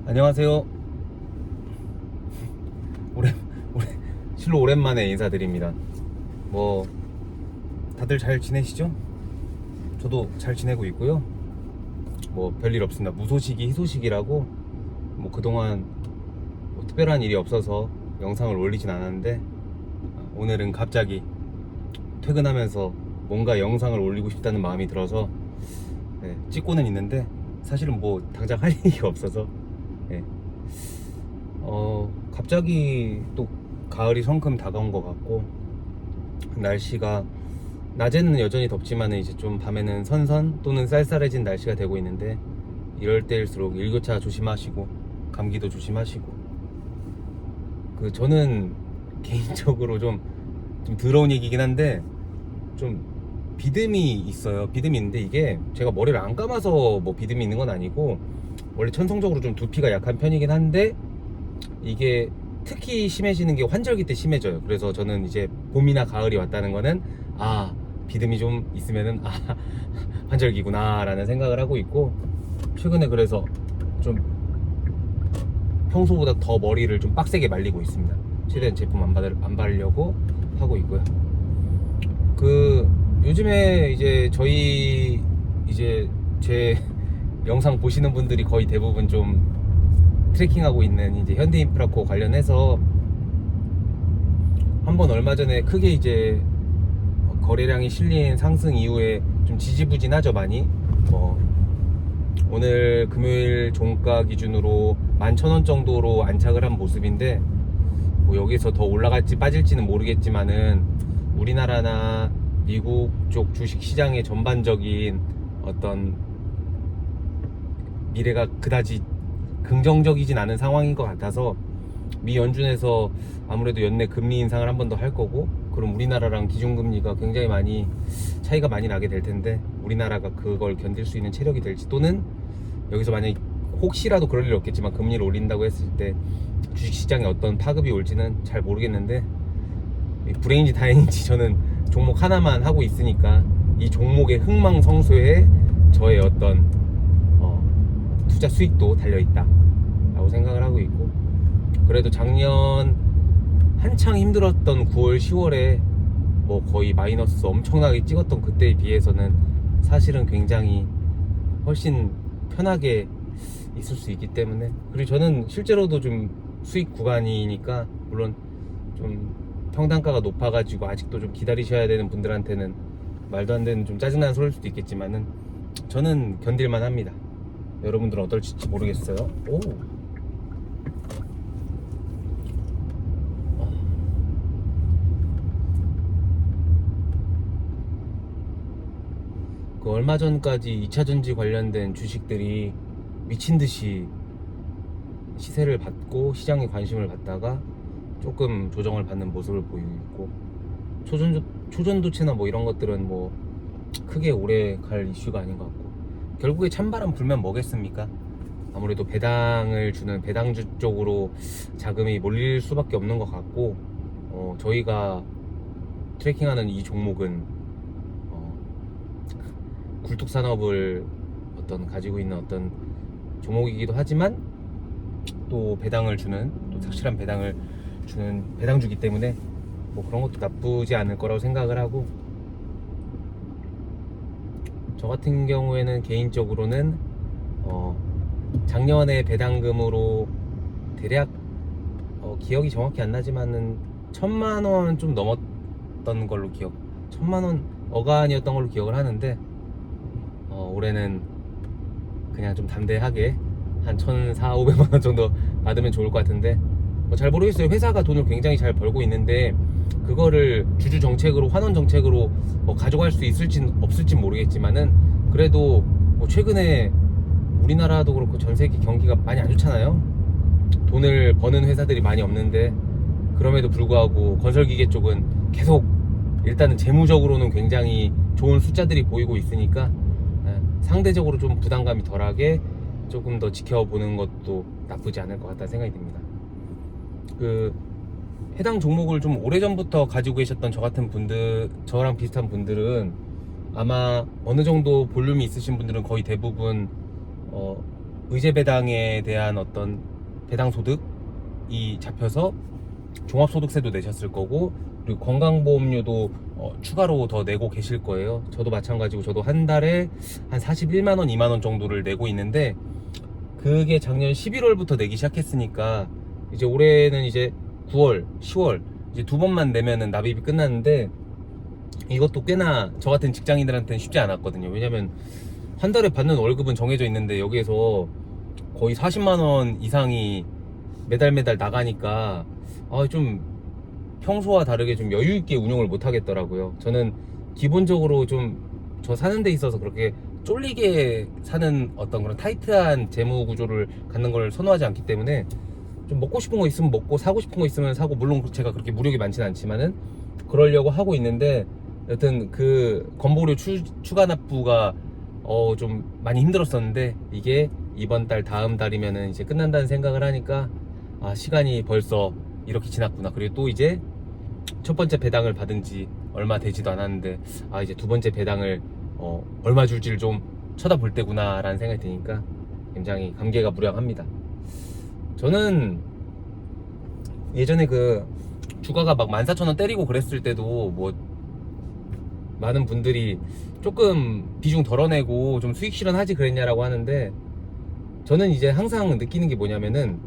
안녕하세요. 오래, 오래, 실로 오랜만에 인사드립니다. 뭐, 다들 잘 지내시죠? 저도 잘 지내고 있고요. 뭐, 별일 없습니다. 무소식이 희소식이라고, 뭐, 그동안 뭐 특별한 일이 없어서 영상을 올리진 않았는데, 오늘은 갑자기 퇴근하면서 뭔가 영상을 올리고 싶다는 마음이 들어서, 네, 찍고는 있는데, 사실은 뭐, 당장 할 얘기가 없어서, 네. 갑자기 또 가을이 성큼 다가온 것 같고, 날씨가 낮에는 여전히 덥지만 이제 좀 밤에는 선선 또는 쌀쌀해진 날씨가 되고 있는데, 이럴 때일수록 일교차 조심하시고 감기도 조심하시고. 저는 개인적으로 좀 더러운 얘기긴 한데, 좀 비듬이 있어요. 비듬이 있는데, 이게 제가 머리를 안 감아서 뭐 비듬이 있는 건 아니고, 원래 천성적으로 좀 두피가 약한 편이긴 한데, 이게 특히 심해지는 게 환절기 때 심해져요. 그래서 저는 이제 봄이나 가을이 왔다는 거는, 비듬이 좀 있으면은 환절기구나 라는 생각을 하고 있고, 최근에 그래서 좀 평소보다 더 머리를 좀 빡세게 말리고 있습니다. 최대한 제품 안 바르려고 하고 있고요. 요즘에 이제 제 영상 보시는 분들이 거의 대부분 좀 트래킹하고 있는 이제 현대인프라코 관련해서 한번 얼마 전에 크게 이제 거래량이 실린 상승 이후에 좀 지지부진하죠, 많이. 오늘 금요일 종가 기준으로 11,000원 정도로 안착을 한 모습인데, 뭐 여기서 더 올라갈지 빠질지는 모르겠지만은, 우리나라나 미국 쪽 주식 시장의 전반적인 어떤 미래가 그다지 긍정적이진 않은 상황인 것 같아서, 미 연준에서 아무래도 연내 금리 인상을 한 번 더 할 거고, 그럼 우리나라랑 기준금리가 굉장히 많이 차이가 많이 나게 될 텐데, 우리나라가 그걸 견딜 수 있는 체력이 될지, 또는 여기서 만약에 혹시라도 그럴 일 없겠지만 금리를 올린다고 했을 때 주식시장에 어떤 파급이 올지는 잘 모르겠는데, 불행인지 다행인지 저는 종목 하나만 하고 있으니까 이 종목의 흥망성쇠에 저의 어떤 투자 수익도 달려있다 라고 생각을 하고 있고, 그래도 작년 한창 힘들었던 9월 10월에 뭐 거의 마이너스 엄청나게 찍었던 그때에 비해서는 사실은 굉장히 훨씬 편하게 있을 수 있기 때문에, 그리고 저는 실제로도 좀 수익 구간이니까, 물론 좀 평단가가 높아가지고 아직도 좀 기다리셔야 되는 분들한테는 말도 안 되는 좀 짜증나는 소리일 수도 있겠지만은, 저는 견딜만 합니다. 여러분들은 어떨지 모르겠어요. 얼마 전까지 2차전지 관련된 주식들이 미친듯이 시세를 받고 시장에 관심을 받다가 조금 조정을 받는 모습을 보이고 있고, 초전도체나 뭐 이런 것들은 뭐 크게 오래 갈 이슈가 아닌 것 같고, 결국에 찬바람 불면 뭐겠습니까? 아무래도 배당을 주는 배당주 쪽으로 자금이 몰릴 수밖에 없는 것 같고, 저희가 트래킹하는 이 종목은 굴뚝산업을 가지고 있는 어떤 종목이기도 하지만, 또 배당을 주는, 또 착실한 배당을 주는 배당주기 때문에 뭐 그런 것도 나쁘지 않을 거라고 생각을 하고, 저 같은 경우에는 개인적으로는 작년에 배당금으로 대략 기억이 정확히 안 나지만은 1,000만원 좀 넘었던 걸로 1,000만원 어간이었던 걸로 기억을 하는데, 올해는 그냥 좀 담대하게 한 1,400~500만원 정도 받으면 좋을 것 같은데, 잘 모르겠어요. 회사가 돈을 굉장히 잘 벌고 있는데 그거를 주주 정책으로, 환원 정책으로 가져갈 수 있을진 없을진 모르겠지만은, 그래도 뭐 최근에 우리나라도 그렇고 전 세계 경기가 많이 안 좋잖아요. 돈을 버는 회사들이 많이 없는데, 그럼에도 불구하고 건설기계 쪽은 계속 일단은 재무적으로는 굉장히 좋은 숫자들이 보이고 있으니까, 상대적으로 좀 부담감이 덜하게 조금 더 지켜보는 것도 나쁘지 않을 것 같다는 생각이 듭니다. 해당 종목을 좀 오래전부터 가지고 계셨던 저 같은 분들, 저랑 비슷한 분들은 아마 어느 정도 볼륨이 있으신 분들은 거의 대부분 의제 배당에 대한 어떤 배당 소득이 잡혀서 종합소득세도 내셨을 거고, 그리고 건강보험료도 추가로 더 내고 계실 거예요. 저도 마찬가지고, 저도 한 달에 한 41만원 2만원 정도를 내고 있는데, 그게 작년 11월부터 내기 시작했으니까 이제 올해는 이제 9월 10월 이제 두 번만 내면은 납입이 끝났는데, 이것도 꽤나 저 같은 직장인들한테는 쉽지 않았거든요. 왜냐면 한 달에 받는 월급은 정해져 있는데, 여기에서 거의 40만원 이상이 매달 나가니까 좀 평소와 다르게 좀 여유 있게 운영을 못 하겠더라고요. 저는 기본적으로 좀 저 사는 데 있어서 그렇게 쫄리게 사는 어떤 그런 타이트한 재무 구조를 갖는 걸 선호하지 않기 때문에, 좀 먹고 싶은 거 있으면 먹고 사고 싶은 거 있으면 사고, 물론 제가 그렇게 무력이 많지는 않지만은 그러려고 하고 있는데, 여튼 그 건보료 추가 납부가 좀 많이 힘들었었는데, 이게 이번 달 다음 달이면은 이제 끝난다는 생각을 하니까 시간이 벌써 이렇게 지났구나. 그리고 또 이제 첫 번째 배당을 받은 지 얼마 되지도 않았는데, 이제 두 번째 배당을 얼마 줄지를 좀 쳐다볼 때구나 라는 생각이 드니까 굉장히 감개가 무량합니다. 저는 예전에 그 주가가 막 14,000원 때리고 그랬을 때도 뭐 많은 분들이 조금 비중 덜어내고 좀 수익 실현하지 그랬냐라고 하는데, 저는 이제 항상 느끼는 게 뭐냐면은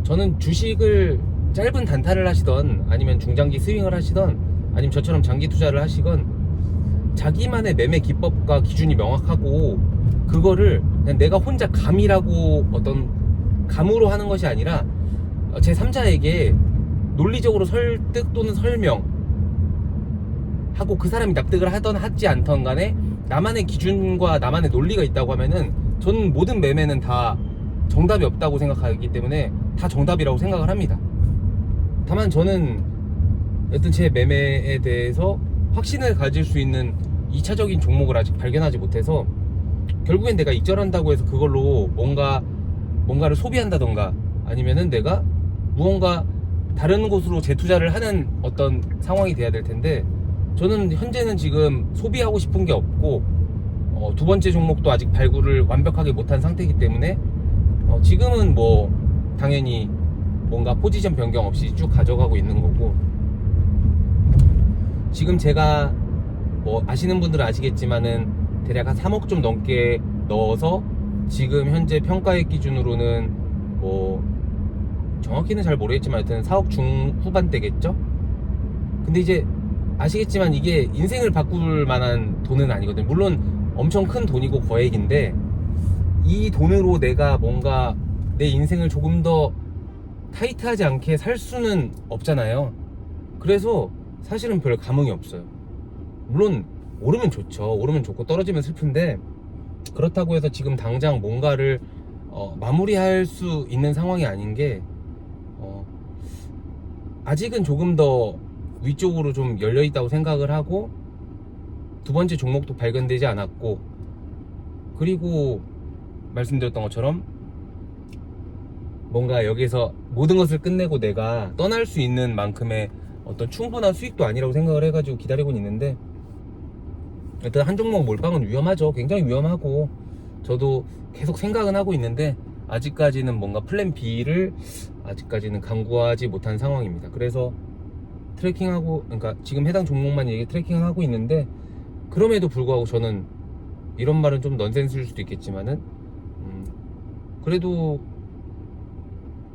저는 주식을 짧은 단타를 하시던, 아니면 중장기 스윙을 하시던, 아니면 저처럼 장기 투자를 하시건, 자기만의 매매 기법과 기준이 명확하고, 그거를 그냥 내가 혼자 감이라고 어떤 감으로 하는 것이 아니라 제3자에게 논리적으로 설득 또는 설명 하고, 그 사람이 납득을 하던 하지 않던 간에 나만의 기준과 나만의 논리가 있다고 하면은, 저는 모든 매매는 다 정답이 없다고 생각하기 때문에 다 정답이라고 생각을 합니다. 다만 저는 여튼 제 매매에 대해서 확신을 가질 수 있는 2차적인 종목을 아직 발견하지 못해서, 결국엔 내가 익절한다고 해서 그걸로 뭔가를 소비한다던가, 아니면은 내가 무언가 다른 곳으로 재투자를 하는 어떤 상황이 돼야 될 텐데, 저는 현재는 지금 소비하고 싶은 게 없고, 두 번째 종목도 아직 발굴을 완벽하게 못한 상태이기 때문에 지금은 뭐 당연히 뭔가 포지션 변경 없이 쭉 가져가고 있는 거고, 지금 제가 뭐 아시는 분들은 아시겠지만은 대략 한 3억 좀 넘게 넣어서 지금 현재 평가액 기준으로는 뭐 정확히는 잘 모르겠지만 하여튼 4억 중후반대겠죠? 근데 이제 아시겠지만 이게 인생을 바꿀 만한 돈은 아니거든요. 물론 엄청 큰 돈이고 거액인데, 이 돈으로 내가 뭔가 내 인생을 조금 더 타이트하지 않게 살 수는 없잖아요. 그래서 사실은 별 감흥이 없어요. 물론 오르면 좋죠. 오르면 좋고 떨어지면 슬픈데, 그렇다고 해서 지금 당장 뭔가를 마무리할 수 있는 상황이 아닌 게, 아직은 조금 더 위쪽으로 좀 열려있다고 생각을 하고, 두 번째 종목도 발견되지 않았고, 그리고 말씀드렸던 것처럼 뭔가 여기서 모든 것을 끝내고 내가 떠날 수 있는 만큼의 어떤 충분한 수익도 아니라고 생각을 해가지고 기다리고 있는데, 일단 한 종목 몰빵은 위험하죠. 굉장히 위험하고, 저도 계속 생각은 하고 있는데 아직까지는 뭔가 플랜 B를 아직까지는 강구하지 못한 상황입니다. 그래서 트래킹하고, 그러니까 지금 해당 종목만 트래킹하고 있는데, 그럼에도 불구하고 저는, 이런 말은 좀 넌센스일 수도 있겠지만은 그래도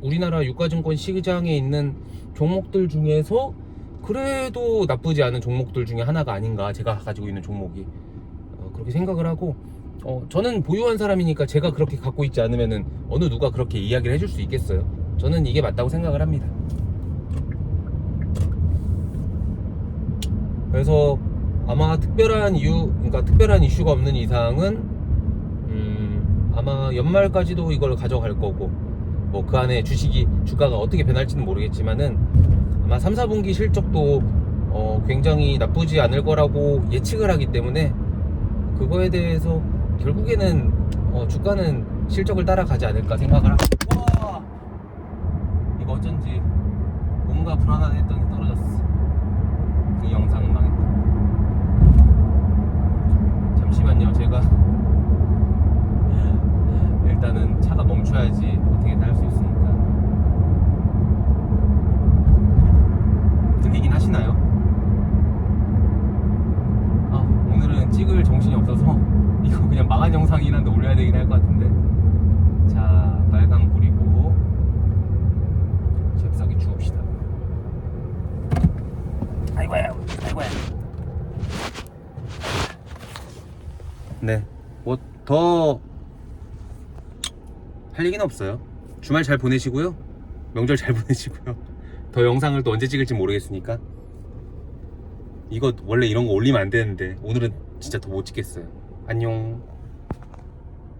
우리나라 유가증권 시장에 있는 종목들 중에서 그래도 나쁘지 않은 종목들 중에 하나가 아닌가, 제가 가지고 있는 종목이. 그렇게 생각을 하고, 저는 보유한 사람이니까 제가 그렇게 갖고 있지 않으면은 어느 누가 그렇게 이야기를 해줄 수 있겠어요. 저는 이게 맞다고 생각을 합니다. 그래서 아마 특별한 이슈가 없는 이상은 아마 연말까지도 이걸 가져갈 거고, 뭐 그 안에 주가가 어떻게 변할지는 모르겠지만은 아마 3, 4분기 실적도 굉장히 나쁘지 않을 거라고 예측을 하기 때문에, 그거에 대해서 결국에는 주가는 실적을 따라가지 않을까 생각을 합니다. 와, 이거 어쩐지 뭔가 불안하다 했더니 떨어졌어. 이 영상은 망했다. 잠시만요, 제가 멈춰야지 어떻게든 할 수 있으니까. 들리긴 하시나요? 아, 오늘은 찍을 정신이 없어서 이거 그냥 망한 영상이긴 한데 올려야 되긴 할 것 같은데. 자, 빨강 불이고 잽싸게 주웁시다. 아이고야, 아이고야. 네, 뭐 더 할 얘기는 없어요. 주말 잘 보내시고요. 명절 잘 보내시고요. 더 영상을 또 언제 찍을지 모르겠으니까. 이거 원래 이런 거 올리면 안 되는데 오늘은 진짜 더 못 찍겠어요. 안녕.